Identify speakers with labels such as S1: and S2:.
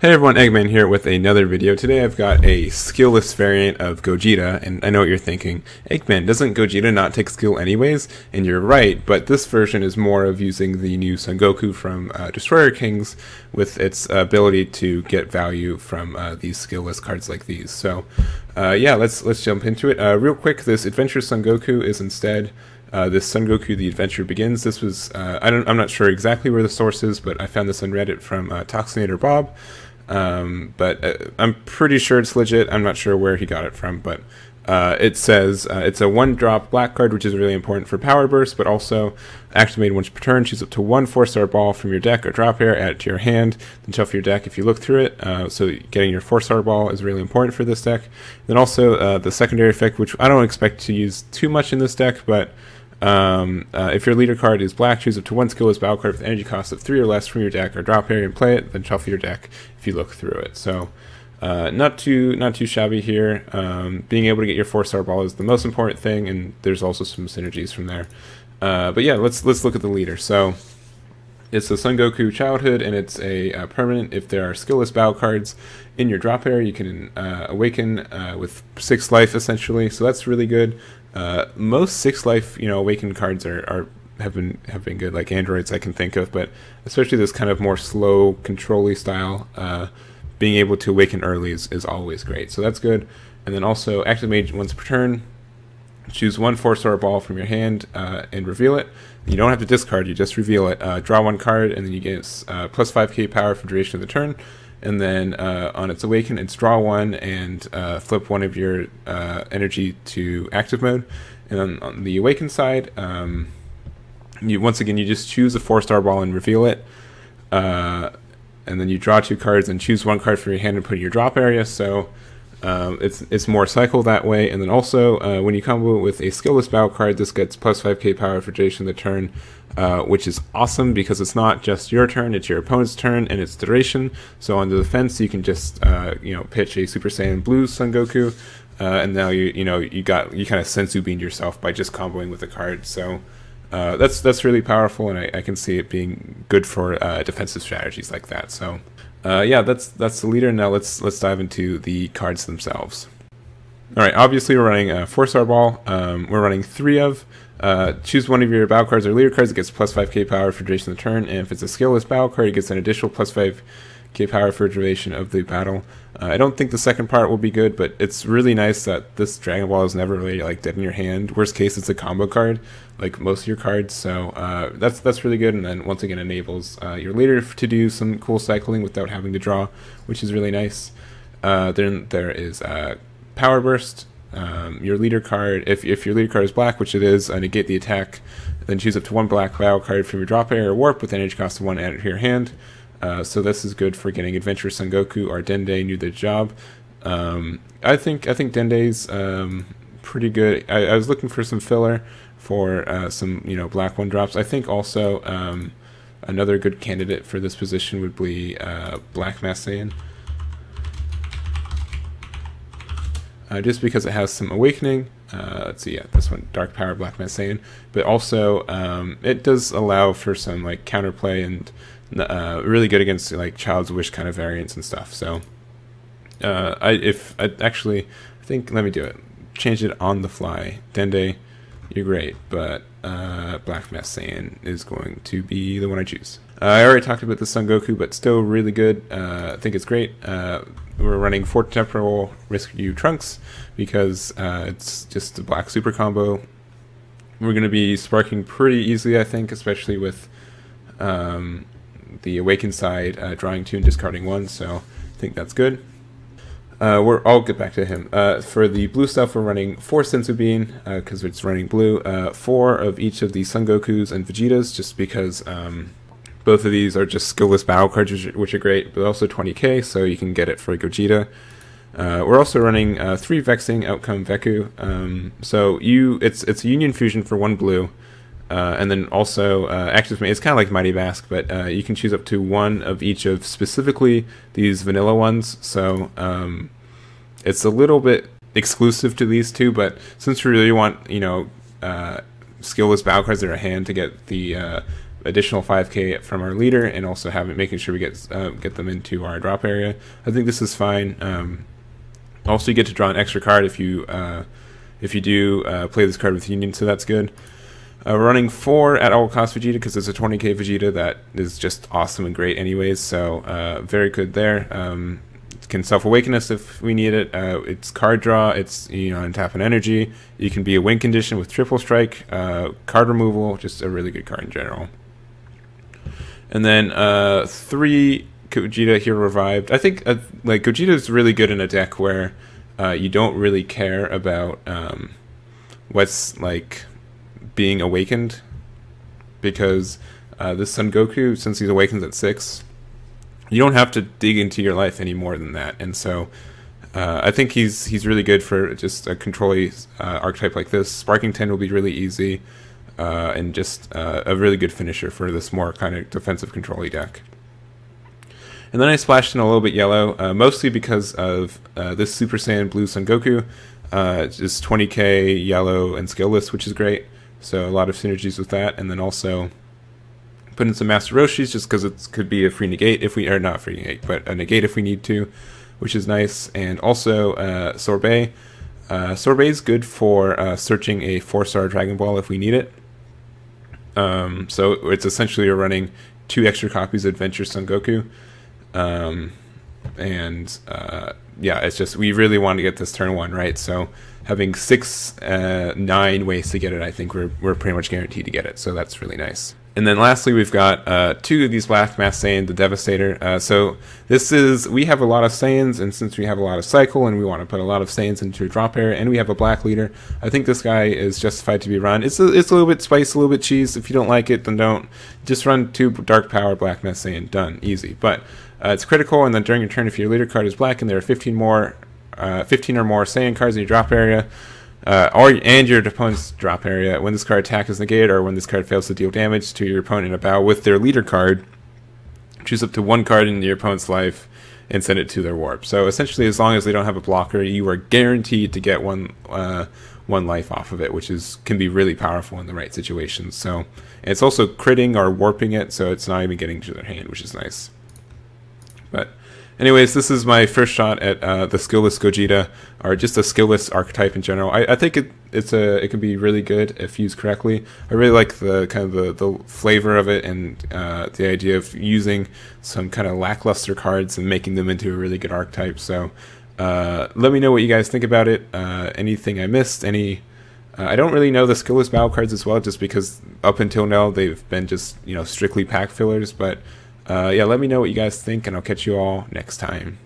S1: Hey everyone, Egman here with another video. Today I've got a skill-less variant of Gogeta, and I know what you're thinking. Egman, doesn't Gogeta not take skill anyways? And you're right, but this version is more of using the new Son Goku from Destroyer Kings with its ability to get value from these skill-less cards like these. So yeah, let's jump into it. Real quick, this Adventure Son Goku is instead this Son Goku The Adventure Begins. This was, I'm not sure exactly where the source is, but I found this on Reddit from Toxinator Bob. But I'm pretty sure it's legit. I'm not sure where he got it from, but it says it's a 1-drop black card, which is really important for Power Burst, but also activate once per turn. Choose up to 1 4-star ball from your deck or drop here, add it to your hand, then shuffle your deck if you look through it. So getting your 4-star ball is really important for this deck. Then also the secondary effect, which I don't expect to use too much in this deck, but if your leader card is black, choose up to 1 skillless battle card with energy cost of 3 or less from your deck or drop area and play it, then shuffle your deck if you look through it. So not too shabby here. Being able to get your 4-star ball is the most important thing, and there's also some synergies from there. But yeah, let's look at the leader. So it's a Son Goku Childhood, and it's a permanent. If there are skillless battle cards in your drop area, you can awaken with 6 life essentially. So that's really good. Most 6 life, awakened cards have been good, like androids I can think of, but especially this kind of more slow, control-y style, being able to awaken early is always great. So that's good. And then also activate once per turn. Choose 1 4-star ball from your hand and reveal it. You don't have to discard; you just reveal it. Draw 1 card, and then you get plus 5k power for duration of the turn. And then on its awaken, it's draw 1 and flip 1 of your energy to active mode. And then on the awaken side, once again you just choose a 4-star ball and reveal it. And then you draw 2 cards and choose 1 card from your hand and put it in your drop area. So it's more cycle that way. And then also when you combo it with a skillless battle card, this gets plus 5k power for duration of the turn. Which is awesome because it's not just your turn, it's your opponent's turn and its duration. So on the defense, you can just pitch a Super Saiyan Blue Son Goku, and now you kind of sensu beamed yourself by just comboing with the card. So that's really powerful, and I can see it being good for defensive strategies like that. So yeah, that's the leader. Now let's dive into the cards themselves. All right, obviously we're running a 4-star ball. We're running 3 of. Choose 1 of your battle cards or leader cards. It gets plus 5k power for duration of the turn, and if it's a skillless battle card, it gets an additional plus 5k power for duration of the battle. I don't think the second part will be good, but it's really nice that this Dragon Ball is never really dead in your hand. Worst case, it's a combo card, like most of your cards. So that's really good, and then once again enables your leader to do some cool cycling without having to draw, which is really nice. Then there is Power Burst. Your leader card, if your leader card is black, which it is, negate the attack, then choose up to 1 black battle card from your drop area or warp with energy cost of 1 added to your hand. So this is good for getting Adventure Son Goku or Dende do the job. I think Dende's pretty good. I was looking for some filler for some black 1-drops. I think also another good candidate for this position would be Black Masked Saiyan. Just because it has some awakening. Let's see, yeah, this one, Dark Power, Black Masked Saiyan. But also, it does allow for some counterplay and really good against Child's Wish kind of variants and stuff. So, I think let me do it. Change it on the fly. Dende, you're great, but Black Masked Saiyan is going to be the one I choose. I already talked about the Son Goku, but still really good. I think it's great. We're running 4 Temporal Rescue Trunks because it's just a black super combo. We're going to be sparking pretty easily, I think, especially with the Awakened side, drawing 2 and discarding 1, so I think that's good. I'll get back to him. For the blue stuff, we're running 4 Senzu Bean because it's running blue, 4 of each of the Son Gokus and Vegetas, just because both of these are just skillless battle cards, which are great, but also 20k, so you can get it for Gogeta. We're also running 3 Vexing Outcome Veku. So it's a Union Fusion for 1 blue, and then also Active Mate. It's kind of like Mighty Mask, but you can choose up to 1 of each of specifically these vanilla ones. So it's a little bit exclusive to these 2, but since we really want skillless battle cards in our hand to get the additional 5k from our leader, and also making sure we get them into our drop area. I think this is fine. Also, you get to draw an extra card if you do play this card with Union, so that's good. We're running 4 at all cost Vegeta because it's a 20k Vegeta that is just awesome and great anyways, so very good there. It can self-awaken us if we need it. It's card draw, it's untap an energy. You can be a win condition with triple strike, card removal, just a really good card in general. And then 3 Gogeta here revived. I think like Gogeta is really good in a deck where you don't really care about what's like being awakened, because this Son Goku, since he's awakens at 6, you don't have to dig into your life any more than that, and so I think he's really good for just a control archetype like this. Sparking 10 will be really easy, and just a really good finisher for this more kind of defensive control-y deck. And then I splashed in a little bit yellow, mostly because of this Super Saiyan Blue Son Goku. Just 20k yellow and skillless, which is great. So a lot of synergies with that. And then also put in some Master Roshis just because it could be a free negate if we, or not free negate, but a negate if we need to, which is nice. And also Sorbet. Sorbet is good for searching a 4-star Dragon Ball if we need it. So it's essentially you're running 2 extra copies of Adventure Son Goku. Yeah, it's just we really want to get this turn 1 right, so having 9 ways to get it, I think we're pretty much guaranteed to get it, so that's really nice. And then lastly, we've got 2 of these Black Mass Saiyan, the Devastator. So we have a lot of Saiyans, and since we have a lot of cycle and we want to put a lot of Saiyans into a drop area, and we have a black leader, I think this guy is justified to be run. It's a little bit spice, a little bit cheese. If you don't like it, then don't. Just run 2 Dark Power Black Mass Saiyan, done, easy. But it's critical, and then during your turn, if your leader card is black and there are 15 or more Saiyan cards in your drop area, and your opponent's drop area, when this card attack is negated, or when this card fails to deal damage to your opponent in a battle with their leader card, choose up to 1 card in your opponent's life and send it to their warp. So essentially, as long as they don't have a blocker, you are guaranteed to get one life off of it, which can be really powerful in the right situations. So, and it's also critting or warping it, so it's not even getting to their hand, which is nice. But anyways, this is my first shot at the skillless Gogeta, or just a skillless archetype in general. I think it can be really good if used correctly. I really like the kind of the flavor of it, and the idea of using some kind of lackluster cards and making them into a really good archetype. So let me know what you guys think about it. Anything I missed? I don't really know the skillless battle cards as well, just because up until now they've been just strictly pack fillers, but. Yeah, let me know what you guys think, and I'll catch you all next time.